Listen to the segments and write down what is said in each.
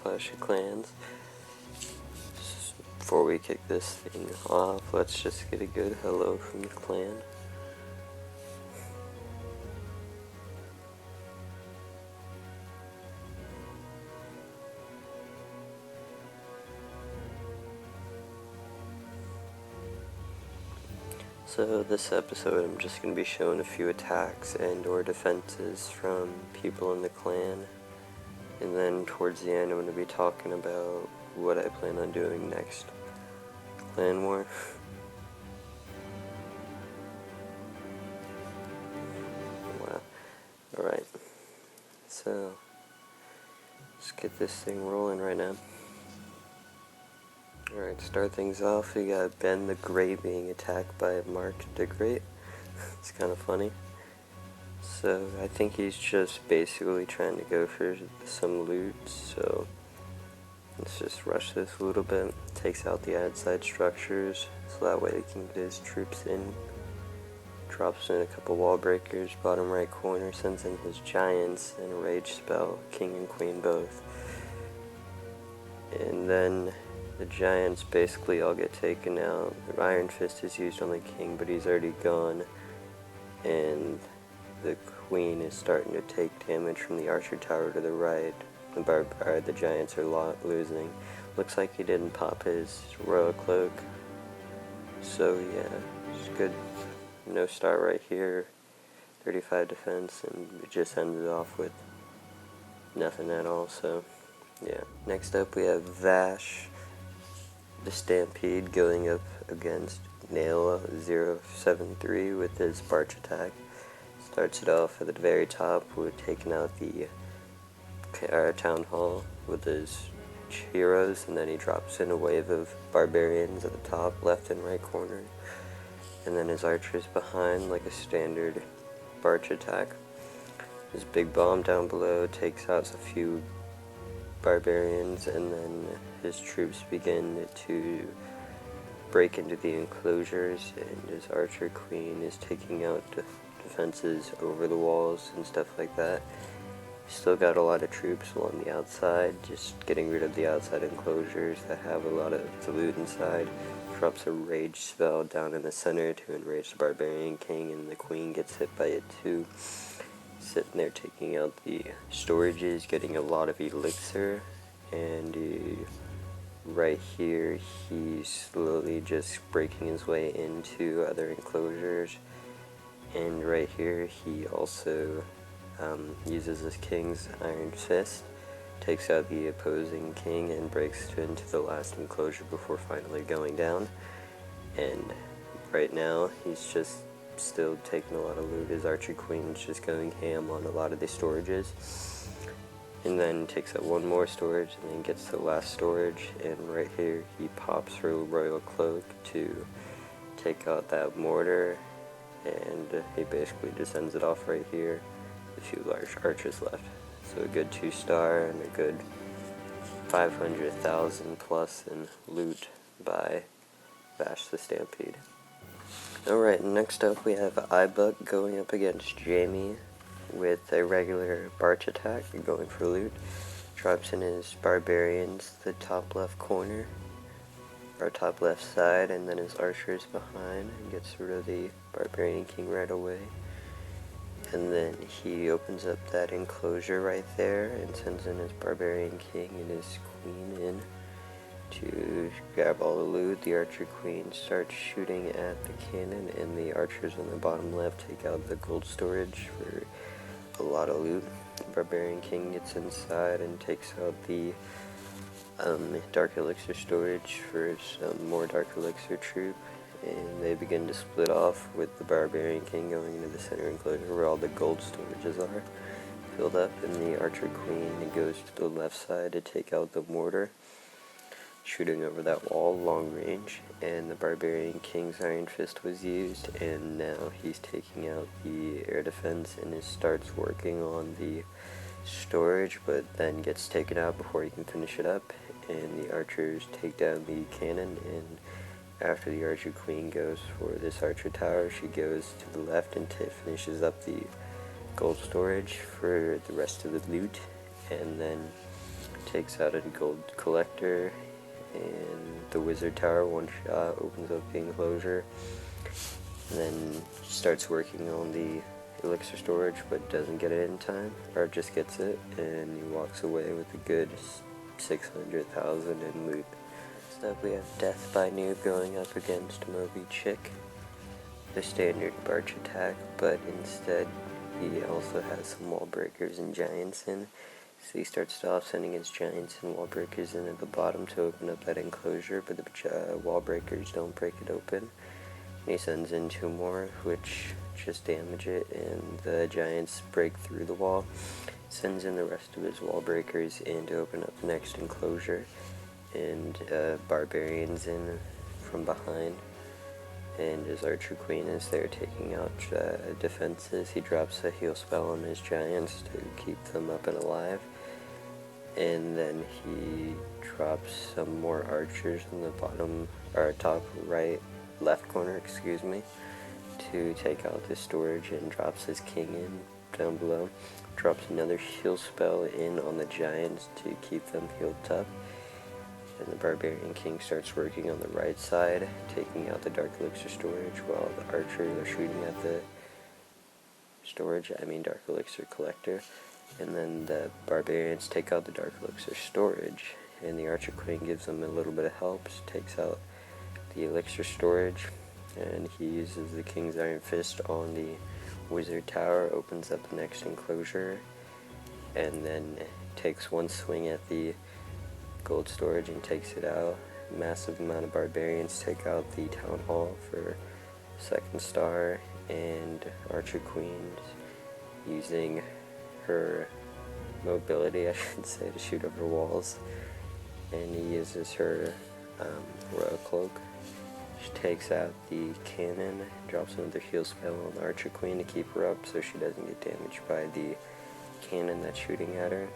Clash of Clans. Before we kick this thing off, let's just get a good hello from the clan. So this episode I'm just going to be showing a few attacks and or defenses from people in the clan. And then towards the end I'm going to be talking about what I plan on doing next. Clan War. Wow. Alright. So, let's get this thing rolling right now. Alright, start things off, we got Ben the Great being attacked by Mark the Great. It's kind of funny. So, I think he's just basically trying to go for some loot, so let's just rush this a little bit. Takes out the outside structures, so that way he can get his troops in. Drops in a couple wall breakers, bottom right corner, sends in his giants, and a rage spell, king and queen both. And then the giants basically all get taken out. Iron Fist is used on the king, but he's already gone. And the queen is starting to take damage from the archer tower to the right. The giants are losing. Looks like he didn't pop his royal cloak. So yeah, it's good. No start right here. 35 defense, and it just ended off with nothing at all. So yeah. Next up we have Vash the Stampede going up against Nail 073 with his Barch attack. Starts it off at the very top with taking out the town hall with his heroes, and then he drops in a wave of barbarians at the top, left and right corner, and then his archers behind like a standard Barch attack. His big bomb down below takes out a few barbarians, and then his troops begin to break into the enclosures, and his archer queen is taking out defenses over the walls and stuff like that. Still got a lot of troops along the outside, just getting rid of the outside enclosures that have a lot of the loot inside. Drops a rage spell down in the center to enrage the barbarian king, and the queen gets hit by it too. Sitting there taking out the storages, getting a lot of elixir, and right here he's slowly just breaking his way into other enclosures. And right here he also uses his king's Iron Fist, takes out the opposing king, and breaks into the last enclosure before finally going down. And right now he's just still taking a lot of loot. His archer queen's just going ham on a lot of the storages, and then takes out one more storage and then gets to the last storage, and right here he pops her royal cloak to take out that mortar, and he basically just ends it off right here. A few large archers left. So a good 2-star and a good 500,000 plus in loot by Vash the Stampede. Alright, next up we have iBuck going up against Jamie with a regular Barch attack going for loot. Drops in his barbarians the top left corner, or top left side, and then his archers behind, and gets rid of the barbarian king right away. And then he opens up that enclosure right there and sends in his barbarian king and his queen in to grab all the loot. The archer queen starts shooting at the cannon, and the archers on the bottom left take out the gold storage for a lot of loot. The barbarian king gets inside and takes out the dark elixir storage for some more dark elixir troop, and they begin to split off with the barbarian king going into the center enclosure where all the gold storages are filled up, and the archer queen goes to the left side to take out the mortar, shooting over that wall long range. And the barbarian king's Iron Fist was used, and now he's taking out the air defense and he starts working on the storage, but then gets taken out before he can finish it up, and the archers take down the cannon. And after the archer queen goes for this archer tower, she goes to the left and finishes up the gold storage for the rest of the loot, and then takes out a gold collector, and the wizard tower one shot opens up the enclosure, and then starts working on the elixir storage, but doesn't get it in time, or just gets it, and he walks away with a good 600,000 in loot. Next up we have Death by Noob going up against Moby Chick, the standard Barch attack, but instead he also has some wall breakers and giants in. So he starts off sending his giants and wall breakers in at the bottom to open up that enclosure, but the wall breakers don't break it open. And he sends in 2 more, which just damage it, and the giants break through the wall. Sends in the rest of his wall breakers in to open up the next enclosure, and barbarians in from behind. And his archer queen is there taking out defenses. He drops a heal spell on his giants to keep them up and alive, and then he drops some more archers in the bottom, or top left corner, excuse me, to take out the storage, and drops his king in down below. Drops another heal spell in on the giants to keep them healed up. And the Barbarian King starts working on the right side, taking out the Dark Elixir storage, while the archers are shooting at the Dark Elixir collector. And then the Barbarians take out the Dark Elixir storage, and the Archer Queen gives them a little bit of help, takes out the Elixir storage, and he uses the King's Iron Fist on the Wizard Tower, opens up the next enclosure, and then takes one swing at the gold storage and takes it out. Massive amount of barbarians take out the town hall for 2nd star, and Archer Queen's using her mobility, I should say, to shoot over walls, and he uses her royal cloak. She takes out the cannon, drops another heal spell on the Archer Queen to keep her up so she doesn't get damaged by the cannon that's shooting at her.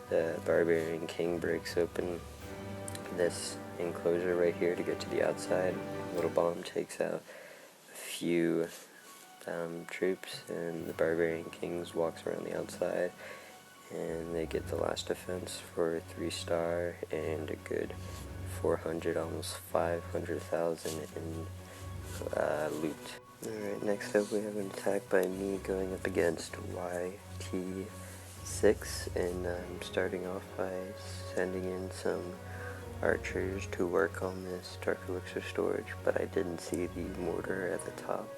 The Barbarian King breaks open this enclosure right here to get to the outside. Little bomb takes out a few troops, and the Barbarian Kings walks around the outside, and they get the last defense for 3 star and a good 400, almost 500,000 in loot. Alright, next up we have an attack by me going up against YT6, and I'm starting off by sending in some archers to work on this Dark Elixir storage, but I didn't see the mortar at the top,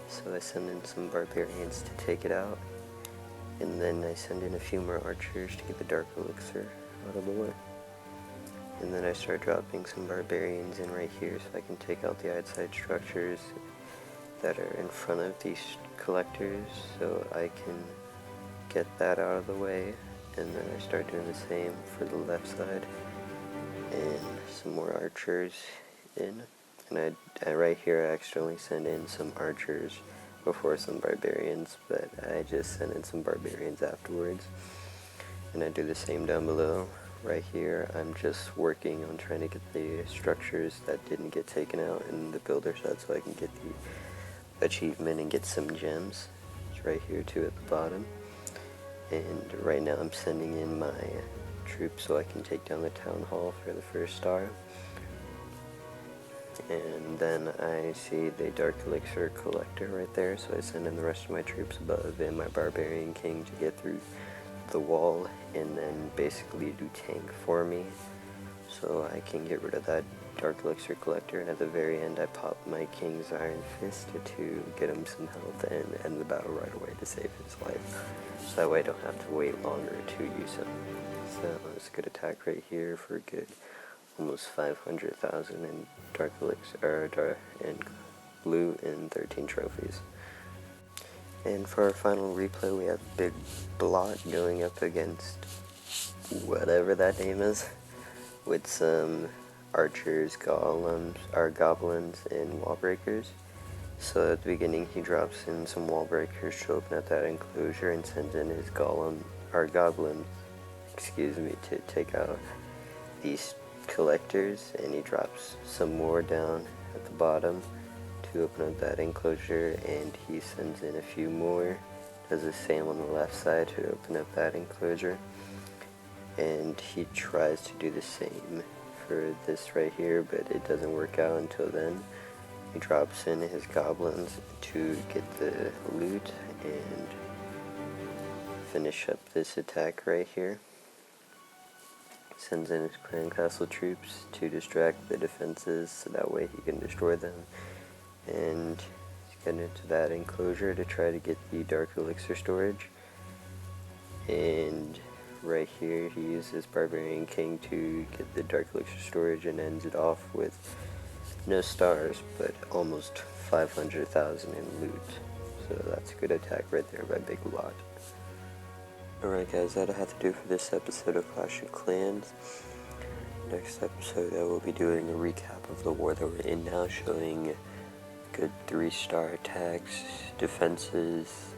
so I send in some barbarians to take it out, and then I send in a few more archers to get the Dark Elixir out of the way. And then I start dropping some barbarians in right here so I can take out the outside structures that are in front of these collectors, so I can get that out of the way. And then I start doing the same for the left side, and some more archers in. And I right here I accidentally send in some archers before some barbarians, but I just send in some barbarians afterwards. And I do the same down below. Right here I'm just working on trying to get the structures that didn't get taken out in the builder set so I can get the achievement and get some gems. It's right here too at the bottom. And right now I'm sending in my troops so I can take down the town hall for the 1st star. And then I see the Dark Elixir collector right there, so I send in the rest of my troops above and my Barbarian King to get through the wall and then basically do tank for me so I can get rid of that Dark Elixir collector, and at the very end I pop my King's Iron Fist to get him some health and end the battle right away to save his life, so that way I don't have to wait longer to use him. So it's a good attack right here for a good almost 500,000 in Dark Elixir and blue and 13 trophies. And for our final replay we have Big Blot going up against whatever that name is, with some archers, goblins, and wall breakers. So at the beginning he drops in some wall breakers to open up that enclosure and sends in his goblins, to take out these collectors, and he drops some more down at the bottom to open up that enclosure, and he sends in a few more, does the same on the left side to open up that enclosure. and he tries to do the same for this right here, but it doesn't work out until then. He drops in his goblins to get the loot and finish up this attack right here. Sends in his clan castle troops to distract the defenses so that way he can destroy them. And he's getting into that enclosure to try to get the dark elixir storage. And right here he uses Barbarian King to get the dark elixir storage and ends it off with no stars, but almost 500,000 in loot. So that's a good attack right there by Big Lot. Alright guys, that'll have to do for this episode of Clash of Clans. Next episode I will be doing a recap of the war that we're in now, showing good 3-star attacks, defenses,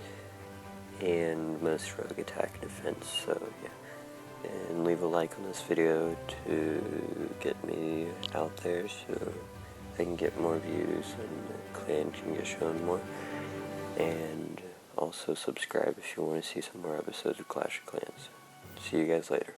and most rogue attack defense. So yeah, and leave a like on this video to get me out there so I can get more views and the clan can get shown more. And also subscribe if you want to see some more episodes of Clash of Clans. See you guys later.